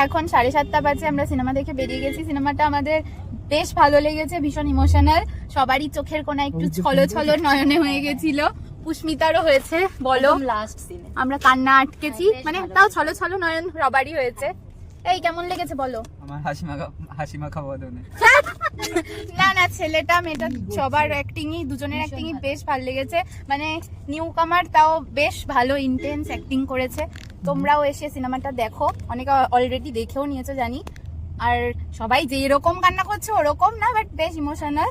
এখন 7:30 বাজে, আমরা সিনেমা দেখে বেরিয়ে গেছি। সিনেমাটা আমাদের বেশ ভালো লেগেছে, ভীষণ ইমোশনাল। সবারই চোখের কোণা একটু ছলো ছলো নয়নে হয়ে গেছিল, পুষ্মিতারও হয়েছে। বলো, লাস্ট সিনে আমরা কান্না আটকেছি, মানে তাও ছলো ছলো নয়ন সবারই হয়েছে। এই কেমন লেগেছে বলো? আমার হাসি মাখা বদনে। না না, ছেলেটা মেয়েটা সবার অ্যাক্টিংই, দুজনের অ্যাক্টিংই বেশ ভালো লেগেছে। মানে নিউ কামার তাও বেশ ভালো ইন্টেন্স অ্যাক্টিং করেছে। তোমরাও এসে সিনেমাটা দেখো, অনেকে অলরেডি দেখেও নিয়েছো জানি। আর সবাই যে এরকম কান্না করছে ওরকম না, বাট বেশ ইমোশনাল,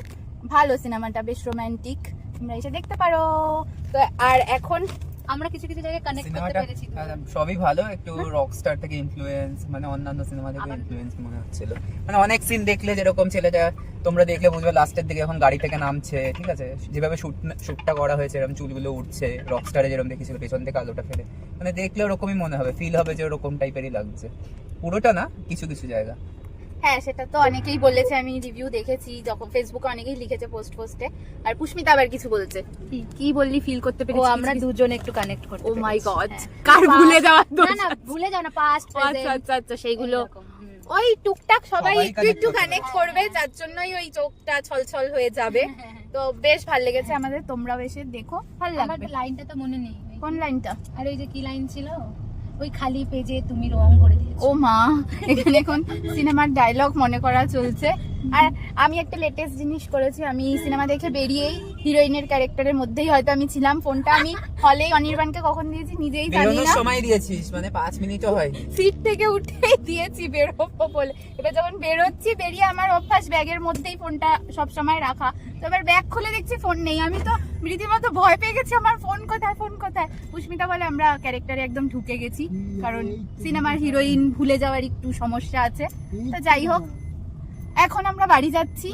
ভালো সিনেমাটা, বেশ রোমান্টিক, তোমরা এসে দেখতে পারো। তো আর এখন আমরা কিছু কিছু জায়গায় কানেক্ট করতে সিনেমাটা পেরেছি। সবই ভালো, একটু রকস্টার থেকে ইনফ্লুয়েন্স, মানে অন্যান্য সিনেমা থেকে ইনফ্লুয়েন্স মনে হচ্ছিল। মানে অনেক সিন দেখলে যেরকম ছেলেটা, তোমরা দেখলে বুঝবে লাস্টের দিকে এখন গাড়ি থেকে নামছে, ঠিক আছে, যেভাবে শুটটা করা হয়েছে, এরকম চুলগুলো উঠছে, রকস্টারে যেরকম দেখেছিল পেছন থেকে আলোটা ফেলে, মানে দেখলে ওরকমই মনে হবে, ফিল হবে যে ওরকম টাইপেরই লাগছে। পুরোটা না, কিছু কিছু জায়গা। হ্যাঁ, সেটা তো অনেকেই বলেছে, আমি রিভিউ দেখেছি, যখন ফেসবুকে অনেকেই লিখেছে পোস্টে। আর পুষ্মিতা আবার কিছু বলছে, কি বললি ফিল করতে ও পেরেছি? আমরা দুজন একটু কানেক্ট করতে ও মাই গড, হ্যাঁ। কার ভুলে যাওয়ার না দোষ? না, ভুলে যাও না, পাস্ট আচ্ছা আচ্ছা আচ্ছা, সেইগুলো ওই টুকটাক সবাই সবাই একটু connect একটু করতে কানেক্ট পারে। করবে, যার জন্যই ওই চোখটা ছলছল হয়ে যাবে। তো বেশ ভালো লেগেছে আমাদের, তোমরাও এসে দেখো, ভালো আমার লাগবে। লাইনটা তো মনে নেই। কোন লাইনটা? আর ওই যে কি লাইন ছিল, ওই খালি পেজে তুমি রং করে দিয়েছো। ও মা, এখানে এখন সিনেমার ডায়লগ মনে করা চলছে। আর আমি একটা লেটেস্ট জিনিস করেছি, আমি সিনেমা দেখে বেরিয়েই হিরোইনের ক্যারেক্টারের মধ্যেই হয়তো আমি ছিলাম। ফোনটা আমি হলেই অনির্বাণকে কখন দিয়েছি নিজেই জানি বেরোনোর না, সময় দিয়েছিস, মানে 5 মিনিটও হয়। সিট থেকে উঠেই দিয়েছি বেরোবো বলে। এবার যখন বেরোচ্ছি, বেরিয়ে আমার অভ্যাস ব্যাগের মধ্যেই ফোনটা সব সময় রাখা। তো এবার ব্যাগ খুলে দেখছি ফোন নেই, আমি তো রীতিমতো ভয় পেয়ে গেছি, আমার ফোন কোথায়, ফোন কোথায়। পুষ্মিতা বলে আমরা ক্যারেক্টারে একদম ঢুকে গেছি, কারণ সিনেমার হিরোইন ভুলে যাওয়ার একটু সমস্যা আছে। তো যাই হোক, এখন আমরা বাড়ি যাচ্ছি।